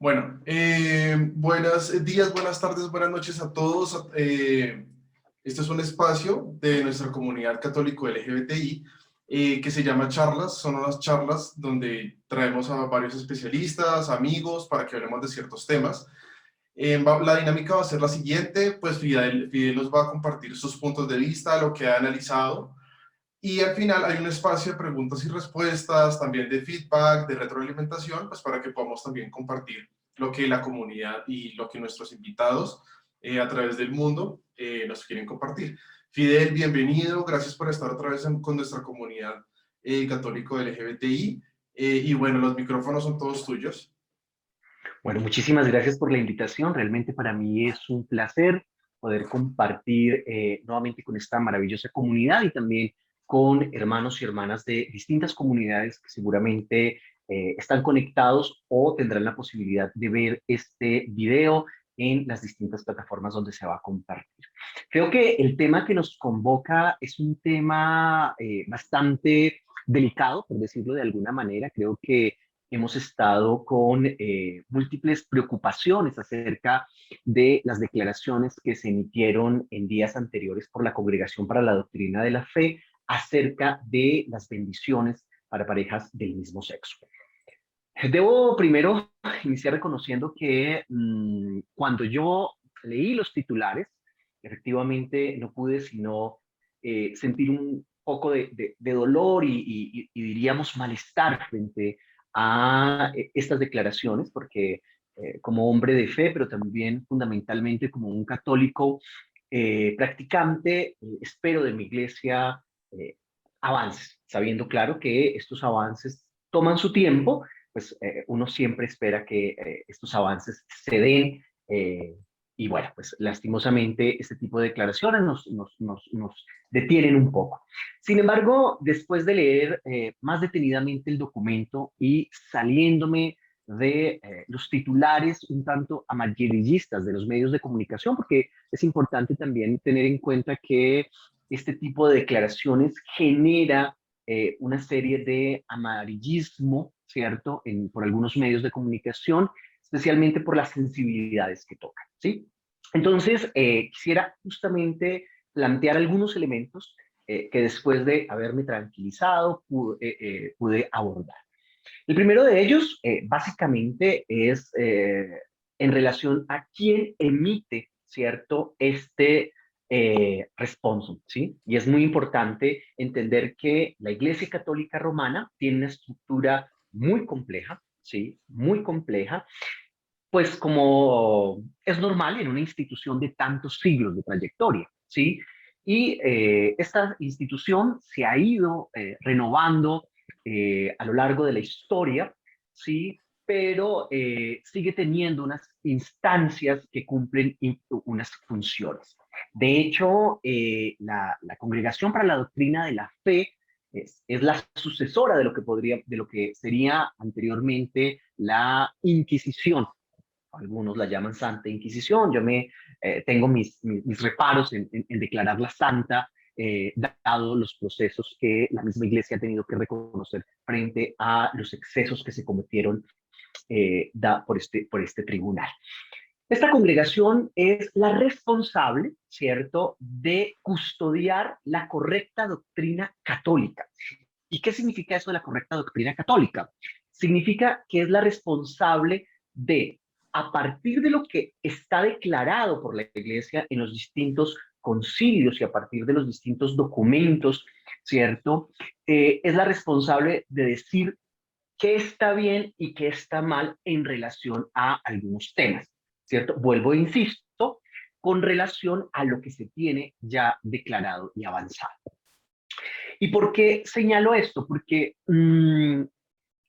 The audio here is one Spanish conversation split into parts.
Bueno, buenos días, buenas tardes, buenas noches a todos. Este es un espacio de nuestra comunidad católico LGBTI que se llama Charlas. Son unas charlas donde traemos a varios especialistas, amigos, para que hablemos de ciertos temas. La dinámica va a ser la siguiente, pues Fidel nos va a compartir sus puntos de vista, lo que ha analizado. Y al final hay un espacio de preguntas y respuestas, también de feedback, de retroalimentación, pues para que podamos también compartir lo que la comunidad y lo que nuestros invitados a través del mundo nos quieren compartir. Fidel, bienvenido, gracias por estar otra vez con nuestra comunidad católico LGBTI. Y bueno, los micrófonos son todos tuyos. Bueno, muchísimas gracias por la invitación. Realmente para mí es un placer poder compartir nuevamente con esta maravillosa comunidad y también con hermanos y hermanas de distintas comunidades que seguramente están conectados o tendrán la posibilidad de ver este video en las distintas plataformas donde se va a compartir. Creo que el tema que nos convoca es un tema bastante delicado, por decirlo de alguna manera. Creo que hemos estado con múltiples preocupaciones acerca de las declaraciones que se emitieron en días anteriores por la Congregación para la Doctrina de la Fe acerca de las bendiciones para parejas del mismo sexo. Debo primero iniciar reconociendo que cuando yo leí los titulares, efectivamente no pude sino sentir un poco de dolor y diríamos malestar frente a estas declaraciones, porque como hombre de fe, pero también fundamentalmente como un católico practicante, espero de mi iglesia avances, sabiendo claro que estos avances toman su tiempo, pues uno siempre espera que estos avances se den y bueno, pues lastimosamente este tipo de declaraciones nos detienen un poco. Sin embargo, después de leer más detenidamente el documento y saliéndome de los titulares un tanto amarillistas de los medios de comunicación, porque es importante también tener en cuenta que este tipo de declaraciones genera una serie de amarillismo, ¿cierto?, por algunos medios de comunicación, especialmente por las sensibilidades que tocan, ¿sí? Entonces, quisiera justamente plantear algunos elementos que después de haberme tranquilizado pude abordar. El primero de ellos, básicamente, es en relación a quién emite, ¿cierto?, este responso, ¿sí? Y es muy importante entender que la Iglesia Católica Romana tiene una estructura muy compleja, ¿sí? Muy compleja, pues como es normal en una institución de tantos siglos de trayectoria, ¿sí? Y esta institución se ha ido renovando a lo largo de la historia, ¿sí? Pero sigue teniendo unas instancias que cumplen unas funciones. De hecho, la Congregación para la Doctrina de la Fe es la sucesora de lo que sería anteriormente la Inquisición. Algunos la llaman Santa Inquisición. Yo tengo mis reparos en declararla santa, dado los procesos que la misma Iglesia ha tenido que reconocer frente a los excesos que se cometieron por este tribunal. Esta congregación es la responsable, ¿cierto?, de custodiar la correcta doctrina católica. ¿Y qué significa eso de la correcta doctrina católica? Significa que es la responsable de, a partir de lo que está declarado por la Iglesia en los distintos concilios y a partir de los distintos documentos, ¿cierto? Es la responsable de decir qué está bien y qué está mal en relación a algunos temas, ¿cierto? Vuelvo e insisto, con relación a lo que se tiene ya declarado y avanzado. ¿Y por qué señalo esto? Porque el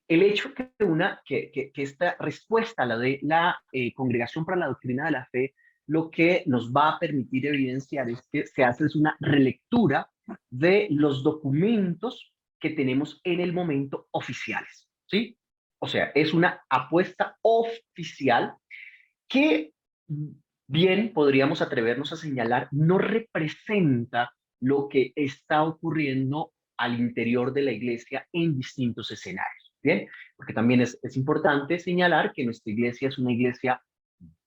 hecho que esta respuesta a la de la Congregación para la Doctrina de la Fe lo que nos va a permitir evidenciar es que se hace es una relectura de los documentos que tenemos en el momento oficiales, ¿sí? O sea, es una apuesta oficial que bien podríamos atrevernos a señalar no representa lo que está ocurriendo al interior de la iglesia en distintos escenarios. Bien, porque también es importante señalar que nuestra iglesia es una iglesia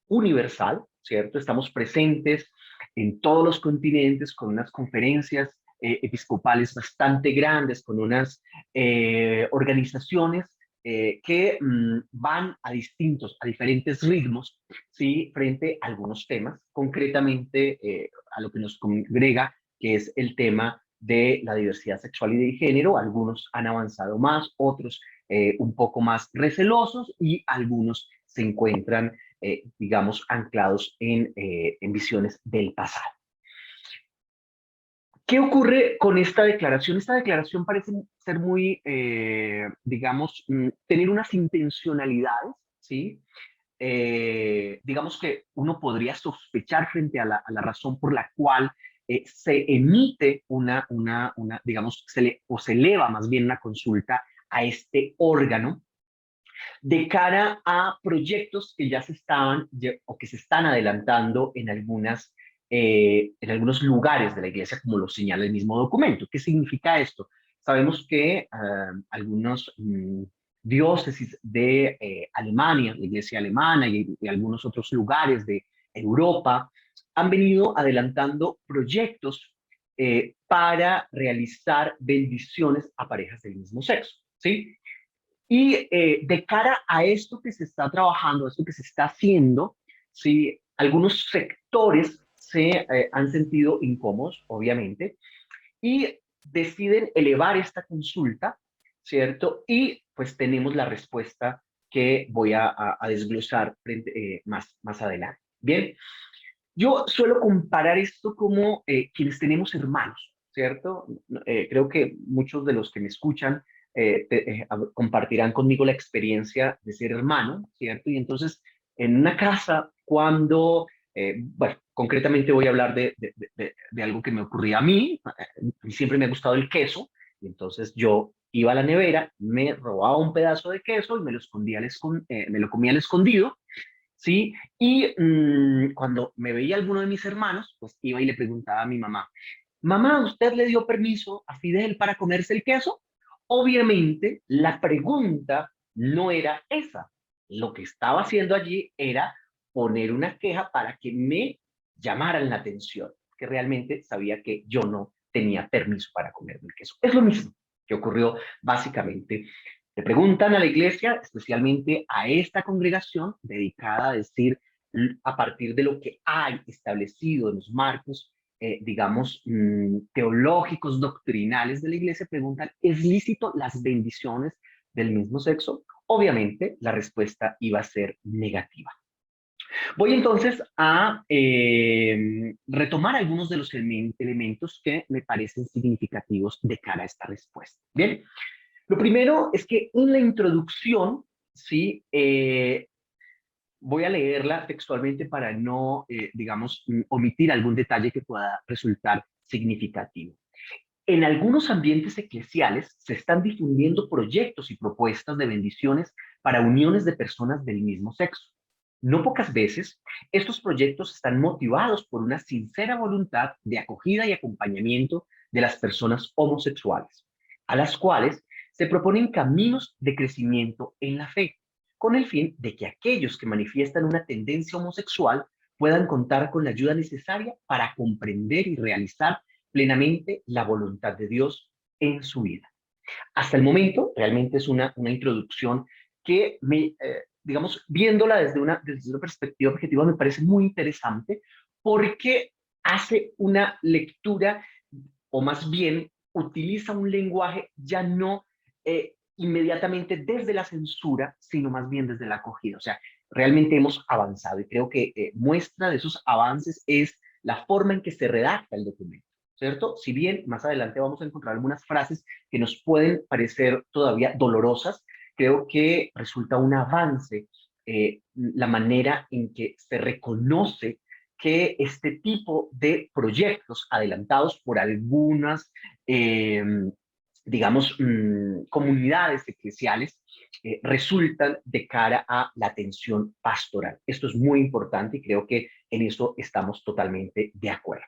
universal, ¿cierto? Estamos presentes en todos los continentes con unas conferencias episcopales bastante grandes, con unas organizaciones que van a diferentes ritmos, ¿sí? Frente a algunos temas, concretamente a lo que nos congrega, que es el tema de la diversidad sexual y de género. Algunos han avanzado más, otros un poco más recelosos y algunos se encuentran digamos, anclados en visiones del pasado. ¿Qué ocurre con esta declaración? Esta declaración parece ser muy, digamos, tener unas intencionalidades, ¿sí? Digamos que uno podría sospechar frente a la razón por la cual se emite digamos, se eleva más bien una consulta a este órgano, de cara a proyectos que ya se estaban o que se están adelantando en algunos lugares de la iglesia, como lo señala el mismo documento. ¿Qué significa esto? Sabemos que algunos diócesis de Alemania, la iglesia alemana y algunos otros lugares de Europa han venido adelantando proyectos para realizar bendiciones a parejas del mismo sexo, ¿sí? Y de cara a esto que se está trabajando, a esto que se está haciendo, ¿sí? Algunos sectores se han sentido incómodos, obviamente, y deciden elevar esta consulta, ¿cierto? Y pues tenemos la respuesta que voy a desglosar más adelante. Bien, yo suelo comparar esto como quienes tenemos hermanos, ¿cierto? Creo que muchos de los que me escuchan compartirán conmigo la experiencia de ser hermano, ¿cierto? Y entonces, en una casa, bueno, concretamente voy a hablar de algo que me ocurría a mí. Siempre me ha gustado el queso, y entonces yo iba a la nevera, me robaba un pedazo de queso y me lo me lo comía al escondido, ¿sí? Y cuando me veía alguno de mis hermanos, pues iba y le preguntaba a mi mamá, mamá, ¿usted le dio permiso a Fidel para comerse el queso? Obviamente, la pregunta no era esa. Lo que estaba haciendo allí era poner una queja para que me llamaran la atención, que realmente sabía que yo no tenía permiso para comerme el queso. Es lo mismo que ocurrió básicamente. Le preguntan a la iglesia, especialmente a esta congregación dedicada a decir, a partir de lo que hay establecido en los marcos, digamos, teológicos, doctrinales de la iglesia, preguntan, ¿es lícito las bendiciones del mismo sexo? Obviamente, la respuesta iba a ser negativa. Voy entonces a retomar algunos de los elementos que me parecen significativos de cara a esta respuesta. Bien, lo primero es que en la introducción, ¿sí? Voy a leerla textualmente para no, digamos, omitir algún detalle que pueda resultar significativo. En algunos ambientes eclesiales se están difundiendo proyectos y propuestas de bendiciones para uniones de personas del mismo sexo. No pocas veces, estos proyectos están motivados por una sincera voluntad de acogida y acompañamiento de las personas homosexuales, a las cuales se proponen caminos de crecimiento en la fe, con el fin de que aquellos que manifiestan una tendencia homosexual puedan contar con la ayuda necesaria para comprender y realizar plenamente la voluntad de Dios en su vida. Hasta el momento, realmente es una introducción que, digamos, viéndola desde una perspectiva objetiva, me parece muy interesante porque hace una lectura, o más bien utiliza un lenguaje ya no inmediatamente desde la censura, sino más bien desde la acogida. O sea, realmente hemos avanzado y creo que muestra de esos avances es la forma en que se redacta el documento, ¿cierto? Si bien más adelante vamos a encontrar algunas frases que nos pueden parecer todavía dolorosas, creo que resulta un avance la manera en que se reconoce que este tipo de proyectos adelantados por algunas, digamos, comunidades eclesiales resultan de cara a la atención pastoral. Esto es muy importante y creo que en eso estamos totalmente de acuerdo.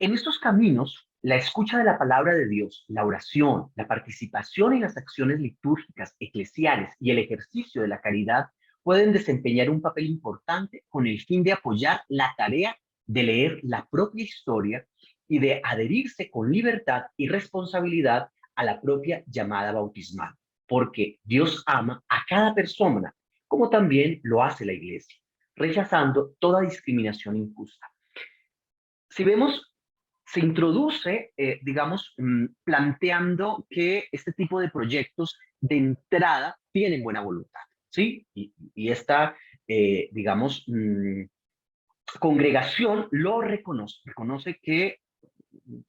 En estos caminos la escucha de la palabra de Dios, la oración, la participación en las acciones litúrgicas, eclesiales y el ejercicio de la caridad pueden desempeñar un papel importante con el fin de apoyar la tarea de leer la propia historia y de adherirse con libertad y responsabilidad a la propia llamada bautismal, porque Dios ama a cada persona, como también lo hace la Iglesia, rechazando toda discriminación injusta. Si vemos, se introduce, digamos, planteando que este tipo de proyectos de entrada tienen buena voluntad, ¿sí? Y esta, digamos, congregación lo reconoce, reconoce que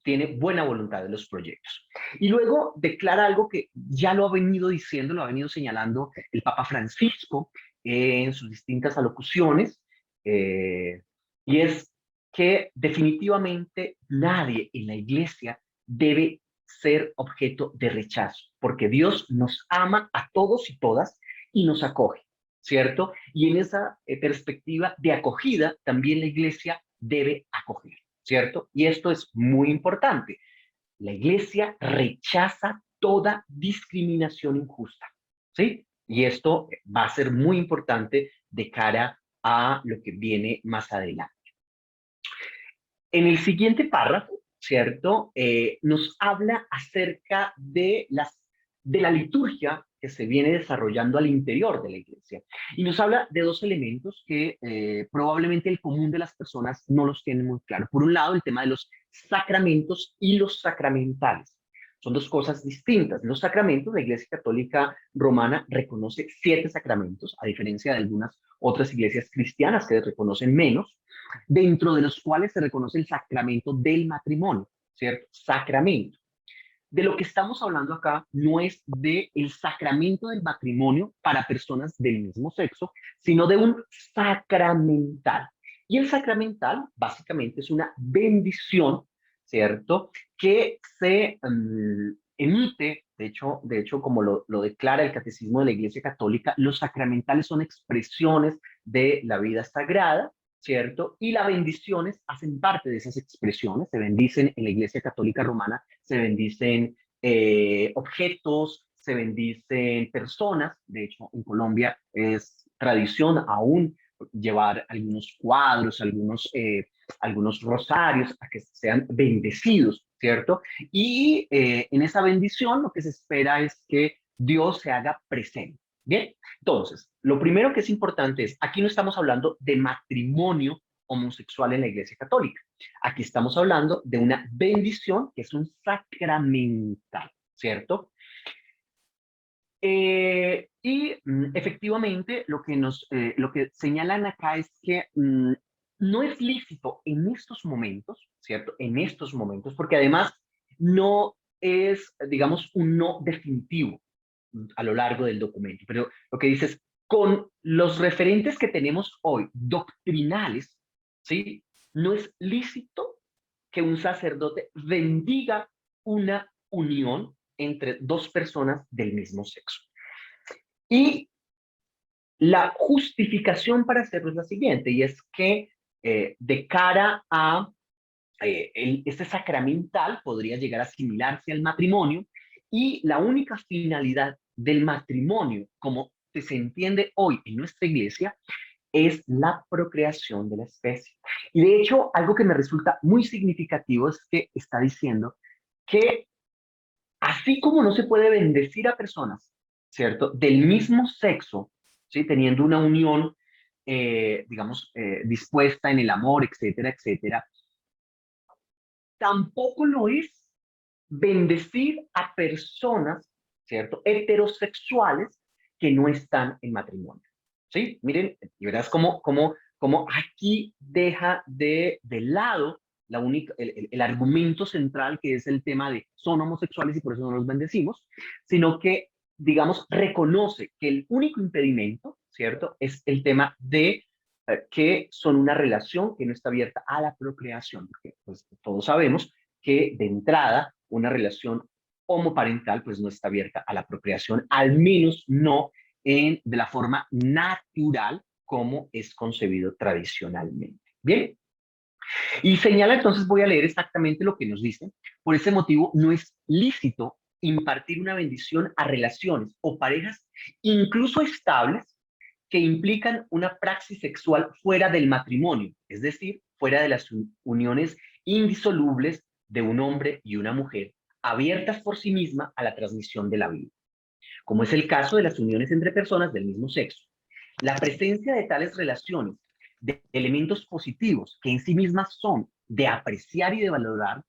tiene buena voluntad de los proyectos. Y luego declara algo que ya lo ha venido diciendo, lo ha venido señalando el Papa Francisco en sus distintas alocuciones, y es que definitivamente nadie en la iglesia debe ser objeto de rechazo, porque Dios nos ama a todos y todas y nos acoge, ¿cierto? Y en esa perspectiva de acogida, también la iglesia debe acoger, ¿cierto? Y esto es muy importante. La iglesia rechaza toda discriminación injusta, ¿sí? Y esto va a ser muy importante de cara a lo que viene más adelante. En el siguiente párrafo, ¿cierto? Nos habla acerca de la liturgia que se viene desarrollando al interior de la iglesia. Y nos habla de dos elementos que probablemente el común de las personas no los tiene muy claro. Por un lado, el tema de los sacramentos y los sacramentales. Son dos cosas distintas. Los sacramentos, la Iglesia Católica Romana reconoce 7 sacramentos, a diferencia de algunas otras iglesias cristianas que reconocen menos, dentro de los cuales se reconoce el sacramento del matrimonio, ¿cierto? Sacramento. De lo que estamos hablando acá no es del sacramento del matrimonio para personas del mismo sexo, sino de un sacramental. Y el sacramental básicamente es una bendición, ¿cierto? Que se emite, de hecho como lo declara el Catecismo de la Iglesia Católica, los sacramentales son expresiones de la vida sagrada, ¿cierto? Y las bendiciones hacen parte de esas expresiones, se bendicen en la Iglesia Católica Romana, se bendicen objetos, se bendicen personas, de hecho en Colombia es tradición aún llevar algunos cuadros, algunos rosarios a que sean bendecidos, ¿cierto? Y en esa bendición lo que se espera es que Dios se haga presente. Bien, entonces, lo primero que es importante es, aquí no estamos hablando de matrimonio homosexual en la Iglesia Católica. Aquí estamos hablando de una bendición que es un sacramental, ¿cierto? Efectivamente, lo que señalan acá es que no es lícito en estos momentos, ¿cierto? En estos momentos, porque además no es, digamos, un no definitivo a lo largo del documento, pero lo que dice es, con los referentes que tenemos hoy, doctrinales, ¿sí? No es lícito que un sacerdote bendiga una unión entre dos personas del mismo sexo. Y la justificación para hacerlo es la siguiente, y es que de cara a este sacramental podría llegar a asimilarse al matrimonio, y la única finalidad del matrimonio, como se entiende hoy en nuestra iglesia, es la procreación de la especie. Y de hecho, algo que me resulta muy significativo es que está diciendo que así como no se puede bendecir a personas, ¿cierto? Del mismo sexo, ¿sí? Teniendo una unión, digamos, dispuesta en el amor, etcétera, etcétera, tampoco lo es bendecir a personas, ¿cierto? Heterosexuales que no están en matrimonio, ¿sí? Miren, y verás cómo aquí deja de lado el argumento central, que es el tema de son homosexuales y por eso no los bendecimos, sino que, digamos, reconoce que el único impedimento, ¿cierto?, es el tema de que son una relación que no está abierta a la procreación, porque pues, todos sabemos que de entrada una relación homoparental pues no está abierta a la procreación, al menos no de la forma natural como es concebido tradicionalmente. Bien, Y señala, entonces voy a leer exactamente lo que nos dice. Por ese motivo, no es lícito impartir una bendición a relaciones o parejas, incluso estables, que implican una praxis sexual fuera del matrimonio, es decir, fuera de las uniones indisolubles de un hombre y una mujer, abiertas por sí misma a la transmisión de la vida, como es el caso de las uniones entre personas del mismo sexo. La presencia de tales relaciones, de elementos positivos que en sí mismas son de apreciar y de valorar,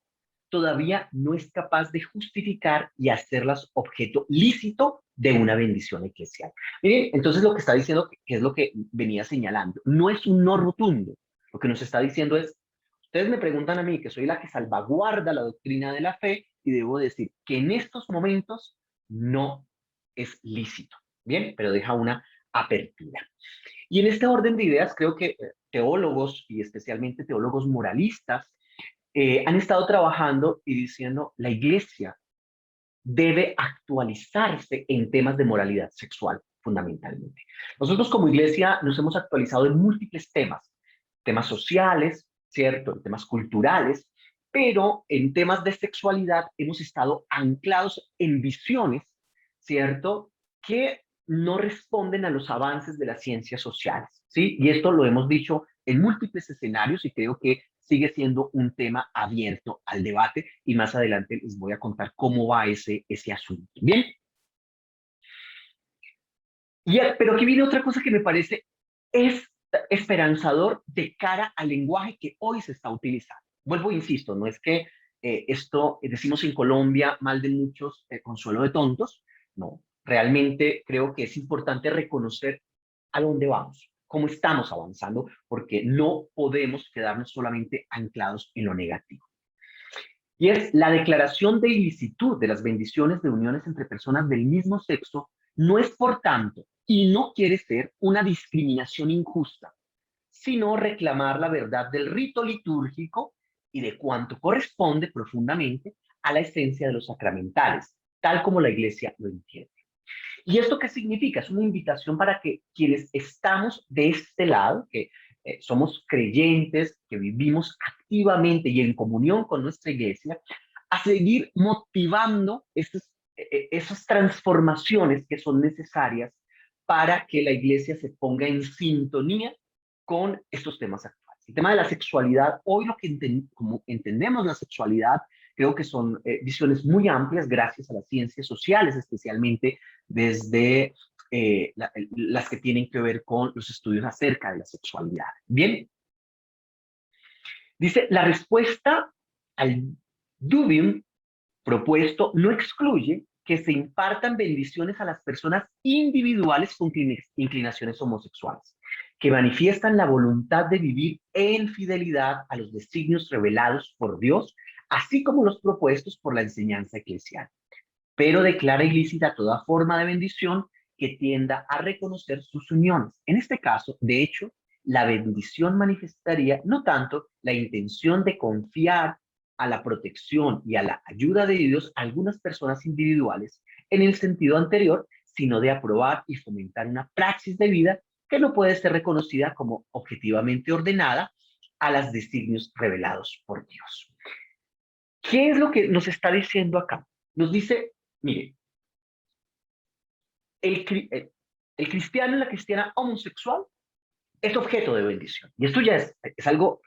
todavía no es capaz de justificar y hacerlas objeto lícito de una bendición eclesial. Miren, entonces lo que está diciendo, que es lo que venía señalando, no es un no rotundo. Lo que nos está diciendo es, ustedes me preguntan a mí, que soy la que salvaguarda la doctrina de la fe, y debo decir que en estos momentos no es lícito. Bien, pero deja una apertura. Y en este orden de ideas, creo que teólogos, y especialmente teólogos moralistas, han estado trabajando y diciendo la iglesia debe actualizarse en temas de moralidad sexual, fundamentalmente. Nosotros como iglesia nos hemos actualizado en múltiples temas, temas sociales, ¿cierto? En temas culturales, pero en temas de sexualidad hemos estado anclados en visiones, ¿cierto? Que no responden a los avances de las ciencias sociales, ¿sí? Y esto lo hemos dicho en múltiples escenarios y creo que sigue siendo un tema abierto al debate y más adelante les voy a contar cómo va ese asunto. Bien, pero aquí viene otra cosa que me parece es esperanzador de cara al lenguaje que hoy se está utilizando. Vuelvo e insisto, no es que esto decimos en Colombia mal de muchos, consuelo de tontos, no, realmente creo que es importante reconocer a dónde vamos, cómo estamos avanzando, porque no podemos quedarnos solamente anclados en lo negativo. Y es la declaración de ilicitud de las bendiciones de uniones entre personas del mismo sexo, no es por tanto, y no quiere ser una discriminación injusta, sino reclamar la verdad del rito litúrgico y de cuanto corresponde profundamente a la esencia de los sacramentales, tal como la Iglesia lo entiende. ¿Y esto qué significa? Es una invitación para que quienes estamos de este lado, que somos creyentes, que vivimos activamente y en comunión con nuestra iglesia, a seguir motivando esas transformaciones que son necesarias para que la iglesia se ponga en sintonía con estos temas actuales. El tema de la sexualidad, hoy lo que como entendemos la sexualidad, creo que son visiones muy amplias gracias a las ciencias sociales, especialmente desde las que tienen que ver con los estudios acerca de la sexualidad. Bien, dice, la respuesta al dubium propuesto no excluye que se impartan bendiciones a las personas individuales con inclinaciones homosexuales, que manifiestan la voluntad de vivir en fidelidad a los designios revelados por Dios, así como los propuestos por la enseñanza eclesial, pero declara ilícita toda forma de bendición que tienda a reconocer sus uniones. En este caso, de hecho, la bendición manifestaría no tanto la intención de confiar a la protección y a la ayuda de Dios a algunas personas individuales en el sentido anterior, sino de aprobar y fomentar una praxis de vida que no puede ser reconocida como objetivamente ordenada a los designios revelados por Dios. ¿Qué es lo que nos está diciendo acá? Nos dice, mire, el cristiano y la cristiana homosexual es objeto de bendición. Y esto ya es algo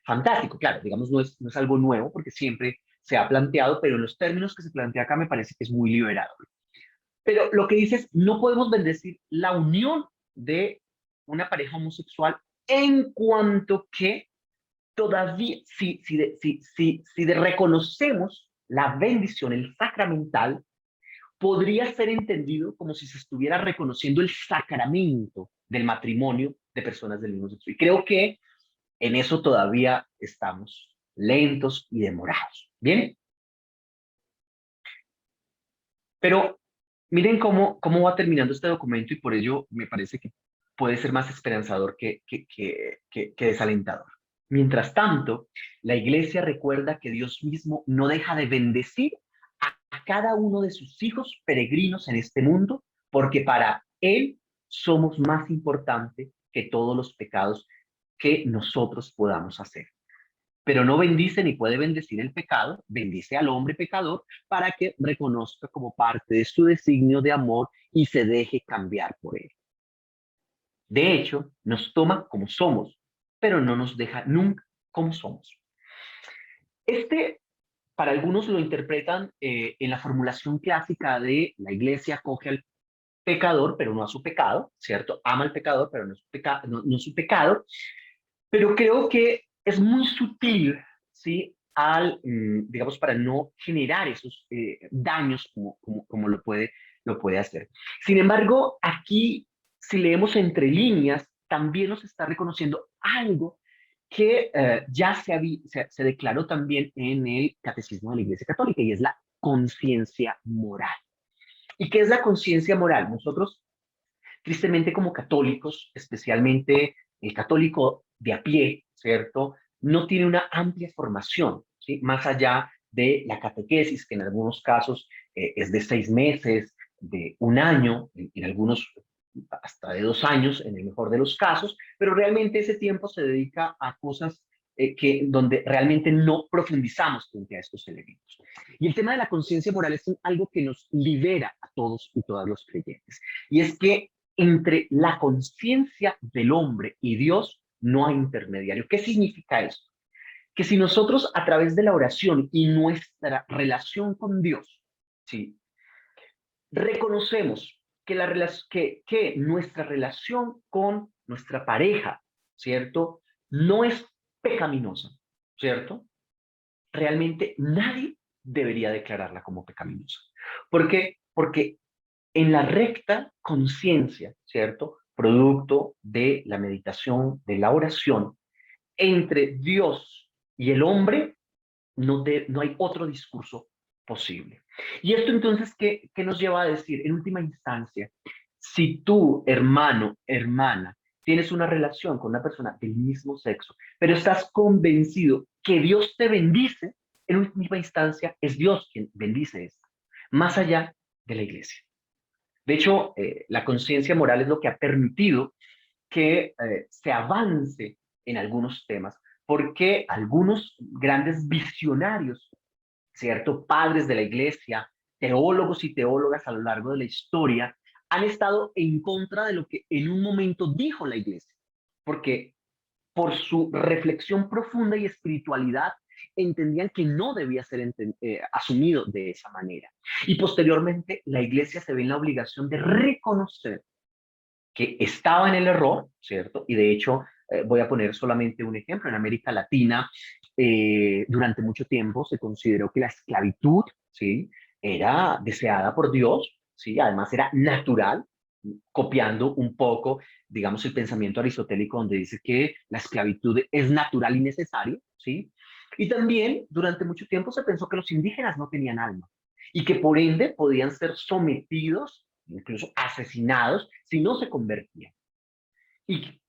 fantástico, claro, digamos, no es algo nuevo porque siempre se ha planteado, pero en los términos que se plantea acá me parece que es muy liberador. Pero lo que dice es, no podemos bendecir la unión de una pareja homosexual en cuanto que todavía, si reconocemos la bendición, el sacramental, podría ser entendido como si se estuviera reconociendo el sacramento del matrimonio de personas del mismo sexo. Y creo que en eso todavía estamos lentos y demorados. ¿Bien? Pero miren cómo va terminando este documento y por ello me parece que puede ser más esperanzador que desalentador. Mientras tanto, la iglesia recuerda que Dios mismo no deja de bendecir a cada uno de sus hijos peregrinos en este mundo, porque para Él somos más importantes que todos los pecados que nosotros podamos hacer. pero no bendice ni puede bendecir el pecado, bendice al hombre pecador para que reconozca como parte de su designio de amor y se deje cambiar por él. De hecho, nos toma como somos, pero no nos deja nunca como somos. Este, para algunos lo interpretan en la formulación clásica de la iglesia acoge al pecador, pero no a su pecado, ¿cierto? Ama al pecador, pero no su pecado. Pero creo que es muy sutil, ¿sí? Digamos, para no generar esos daños como lo puede hacer. Sin embargo, aquí, si leemos entre líneas, también nos está reconociendo algo que ya se declaró también en el Catecismo de la Iglesia Católica, y es la conciencia moral. ¿Y qué es la conciencia moral? Nosotros, tristemente como católicos, especialmente el católico de a pie, ¿cierto? No tiene una amplia formación, ¿sí? Más allá de la catequesis, que en algunos casos es de 6 meses, de un año, en algunos hasta de 2 años, en el mejor de los casos, pero realmente ese tiempo se dedica a cosas donde realmente no profundizamos frente a estos elementos. Y el tema de la conciencia moral es algo que nos libera a todos y todas los creyentes. Y es que entre la conciencia del hombre y Dios no hay intermediario. ¿Qué significa eso? Que si nosotros a través de la oración y nuestra relación con Dios, ¿sí? Reconocemos que nuestra relación con nuestra pareja, ¿cierto? No es pecaminosa, ¿cierto? Realmente nadie debería declararla como pecaminosa. ¿Por qué? Porque en la recta conciencia, ¿cierto? Producto de la meditación, de la oración, entre Dios y el hombre no hay otro discurso posible. Y esto entonces, ¿qué nos lleva a decir? En última instancia, si tú, hermano, hermana, tienes una relación con una persona del mismo sexo, pero estás convencido que Dios te bendice, en última instancia es Dios quien bendice esto, más allá de la iglesia. De hecho, la conciencia moral es lo que ha permitido que se avance en algunos temas, porque algunos grandes visionarios, ¿cierto? Padres de la iglesia, teólogos y teólogas a lo largo de la historia, han estado en contra de lo que en un momento dijo la iglesia, porque por su reflexión profunda y espiritualidad entendían que no debía ser asumido de esa manera. Y posteriormente la iglesia se ve en la obligación de reconocer que estaba en el error, ¿cierto? Y de hecho, voy a poner solamente un ejemplo. En América Latina, durante mucho tiempo se consideró que la esclavitud, ¿sí? Era deseada por Dios, ¿sí? Además era natural, copiando un poco, digamos, el pensamiento aristotélico donde dice que la esclavitud es natural y necesaria, ¿sí? Y también durante mucho tiempo se pensó que los indígenas no tenían alma y que por ende podían ser sometidos, incluso asesinados, si no se convertían. ¿Y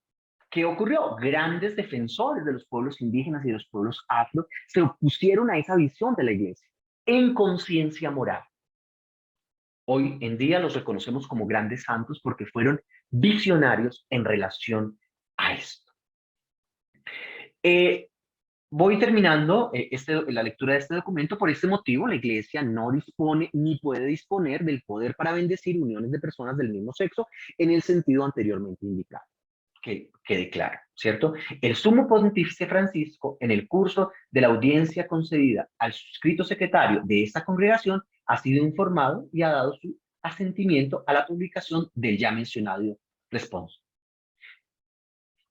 qué ocurrió? Grandes defensores de los pueblos indígenas y de los pueblos afro se opusieron a esa visión de la iglesia en conciencia moral. Hoy en día los reconocemos como grandes santos porque fueron visionarios en relación a esto. Voy terminando la lectura de este documento. Por este motivo, la Iglesia no dispone ni puede disponer del poder para bendecir uniones de personas del mismo sexo en el sentido anteriormente indicado. Que quede claro, ¿cierto? El sumo pontífice Francisco, en el curso de la audiencia concedida al suscrito secretario de esta congregación, ha sido informado y ha dado su asentimiento a la publicación del ya mencionado responso.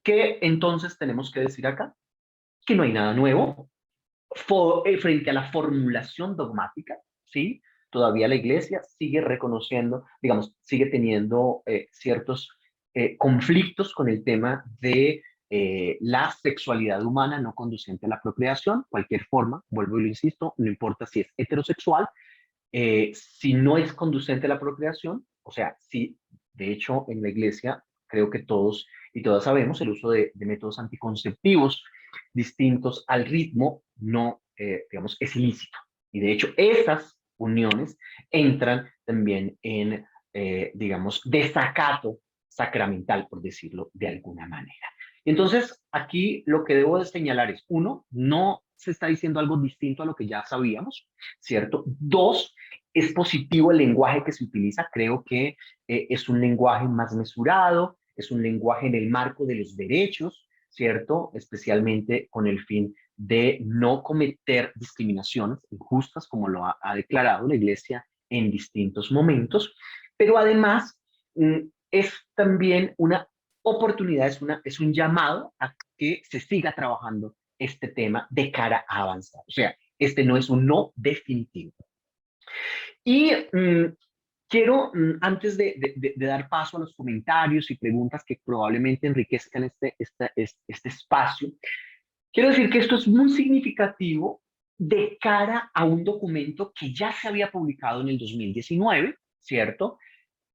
¿Qué entonces tenemos que decir acá? Que no hay nada nuevo frente a la formulación dogmática, ¿sí? Todavía la Iglesia sigue reconociendo, digamos, sigue teniendo ciertos conflictos con el tema de la sexualidad humana no conducente a la procreación, cualquier forma, vuelvo y lo insisto, no importa si es heterosexual, si no es conducente a la procreación, o sea, si de hecho en la Iglesia creo que todos y todas sabemos el uso de métodos anticonceptivos distintos al ritmo no, digamos, es ilícito. Y de hecho esas uniones entran también en, digamos, desacato sacramental, por decirlo de alguna manera. Entonces, aquí lo que debo de señalar es, uno, no se está diciendo algo distinto a lo que ya sabíamos, ¿cierto? Dos, es positivo el lenguaje que se utiliza, creo que es un lenguaje más mesurado, es un lenguaje en el marco de los derechos, ¿cierto? Especialmente con el fin de no cometer discriminaciones injustas, como lo ha declarado la Iglesia en distintos momentos, pero además es también una oportunidad, es un llamado a que se siga trabajando este tema de cara a avanzar. O sea, este no es un no definitivo. Y quiero, antes de dar paso a los comentarios y preguntas que probablemente enriquezcan este espacio, quiero decir que esto es muy significativo de cara a un documento que ya se había publicado en el 2019, ¿cierto?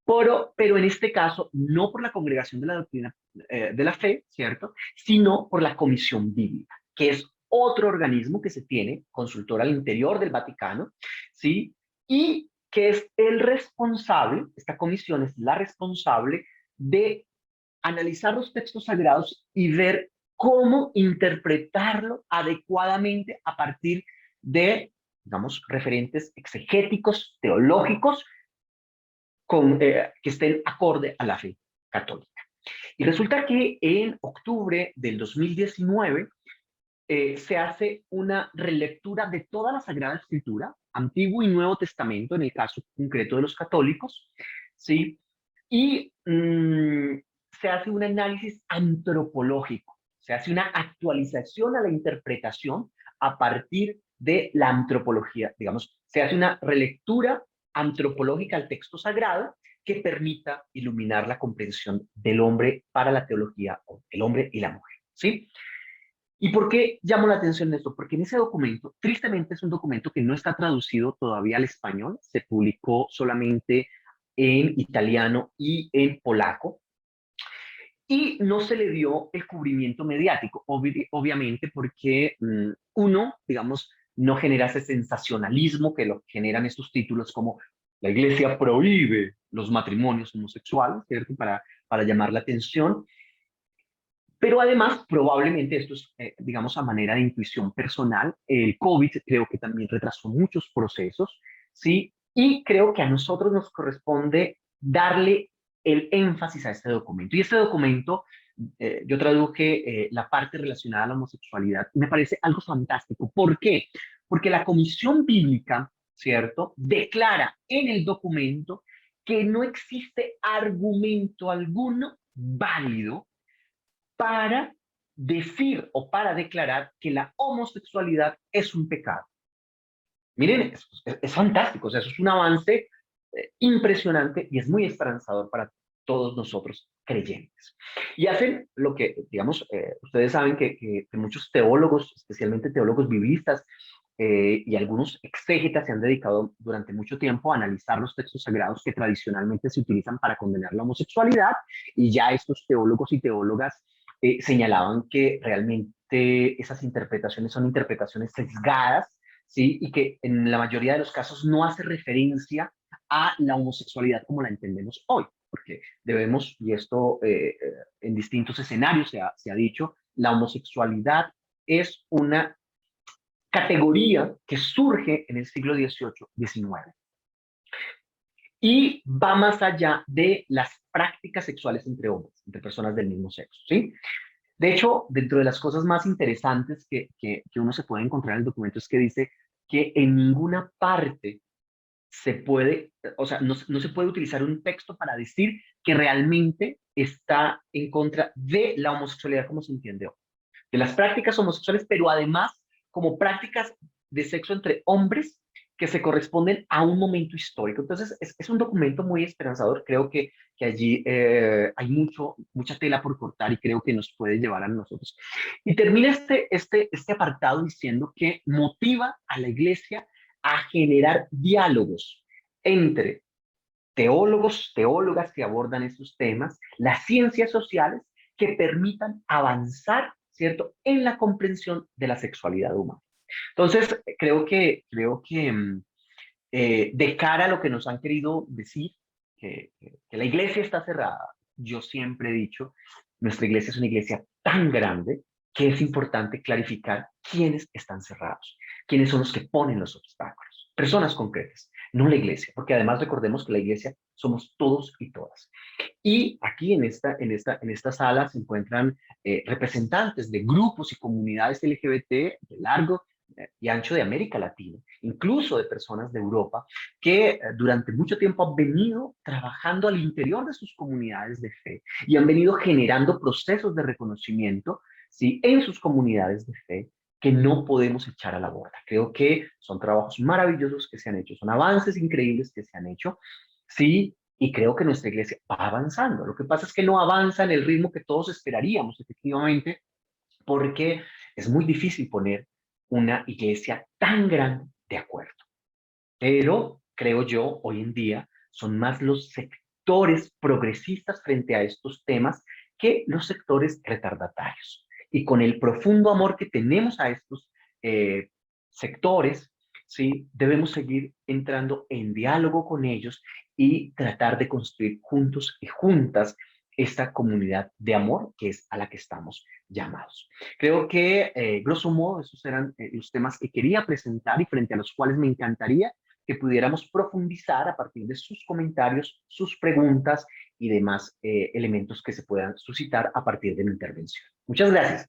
Pero en este caso, no por la Congregación de la Doctrina de la Fe, ¿cierto? Sino por la Comisión Bíblica, que es otro organismo que se tiene, consultor al interior del Vaticano, ¿sí? Y que es el responsable, esta comisión es la responsable de analizar los textos sagrados y ver cómo interpretarlo adecuadamente a partir de, digamos, referentes exegéticos, teológicos, que estén acorde a la fe católica. Y resulta que en octubre del 2019 se hace una relectura de toda la Sagrada Escritura, Antiguo y Nuevo Testamento, en el caso concreto de los católicos, ¿sí? Y se hace un análisis antropológico, se hace una actualización a la interpretación a partir de la antropología, digamos, se hace una relectura antropológica al texto sagrado que permita iluminar la comprensión del hombre para la teología, el hombre y la mujer, ¿sí? ¿Y por qué llamo la atención de esto? Porque en ese documento, tristemente es un documento que no está traducido todavía al español, se publicó solamente en italiano y en polaco, y no se le dio el cubrimiento mediático, obviamente porque uno, digamos, no genera ese sensacionalismo que lo generan estos títulos como la iglesia prohíbe los matrimonios homosexuales, ¿cierto? Para llamar la atención. Pero además, probablemente esto es, digamos, a manera de intuición personal, el COVID creo que también retrasó muchos procesos, ¿sí? Y creo que a nosotros nos corresponde darle el énfasis a este documento. Y este documento, yo traduje la parte relacionada a la homosexualidad, y me parece algo fantástico. ¿Por qué? Porque la Comisión Bíblica, ¿cierto?, declara en el documento que no existe argumento alguno válido para decir o para declarar que la homosexualidad es un pecado. Miren, es fantástico, o sea, eso es un avance impresionante y es muy esperanzador para todos nosotros creyentes. Y hacen lo que, digamos, ustedes saben que muchos teólogos, especialmente teólogos biblistas, y algunos exégetas se han dedicado durante mucho tiempo a analizar los textos sagrados que tradicionalmente se utilizan para condenar la homosexualidad, y ya estos teólogos y teólogas señalaban que realmente esas interpretaciones son interpretaciones sesgadas, ¿sí? Y que en la mayoría de los casos no hace referencia a la homosexualidad como la entendemos hoy, porque debemos, y esto en distintos escenarios se ha dicho, la homosexualidad es una categoría que surge en el siglo XVIII-XIX y va más allá de las prácticas sexuales entre hombres, entre personas del mismo sexo, ¿sí? De hecho, dentro de las cosas más interesantes que uno se puede encontrar en el documento es que dice que en ninguna parte se puede, o sea, no se puede utilizar un texto para decir que realmente está en contra de la homosexualidad como se entiende hoy, de las prácticas homosexuales, pero además como prácticas de sexo entre hombres que se corresponden a un momento histórico. Entonces, es un documento muy esperanzador. Creo que allí hay mucha tela por cortar y creo que nos puede llevar a nosotros. Y termina este apartado diciendo que motiva a la iglesia a generar diálogos entre teólogos, teólogas que abordan estos temas, las ciencias sociales que permitan avanzar, ¿cierto?, en la comprensión de la sexualidad humana. Entonces, creo que de cara a lo que nos han querido decir, que la iglesia está cerrada, yo siempre he dicho, Nuestra iglesia es una iglesia tan grande que es importante clarificar quiénes están cerrados, quiénes son los que ponen los obstáculos. Personas concretas, no la iglesia, porque además recordemos que la iglesia somos todos y todas. Y aquí en esta sala se encuentran representantes de grupos y comunidades LGBT de largo y ancho de América Latina, incluso de personas de Europa, que durante mucho tiempo han venido trabajando al interior de sus comunidades de fe y han venido generando procesos de reconocimiento, ¿sí?, en sus comunidades de fe que no podemos echar a la borda. Creo que son trabajos maravillosos que se han hecho, son avances increíbles que se han hecho, sí, y creo que nuestra iglesia va avanzando. Lo que pasa es que no avanza en el ritmo que todos esperaríamos, efectivamente, porque es muy difícil poner una iglesia tan grande de acuerdo. Pero creo yo, hoy en día, son más los sectores progresistas frente a estos temas que los sectores retardatarios. Y con el profundo amor que tenemos a estos sectores, ¿sí?, debemos seguir entrando en diálogo con ellos y tratar de construir juntos y juntas esta comunidad de amor que es a la que estamos llamados. Creo que, grosso modo, esos eran los temas que quería presentar y frente a los cuales me encantaría que pudiéramos profundizar a partir de sus comentarios, sus preguntas y demás elementos que se puedan suscitar a partir de mi intervención. Muchas gracias.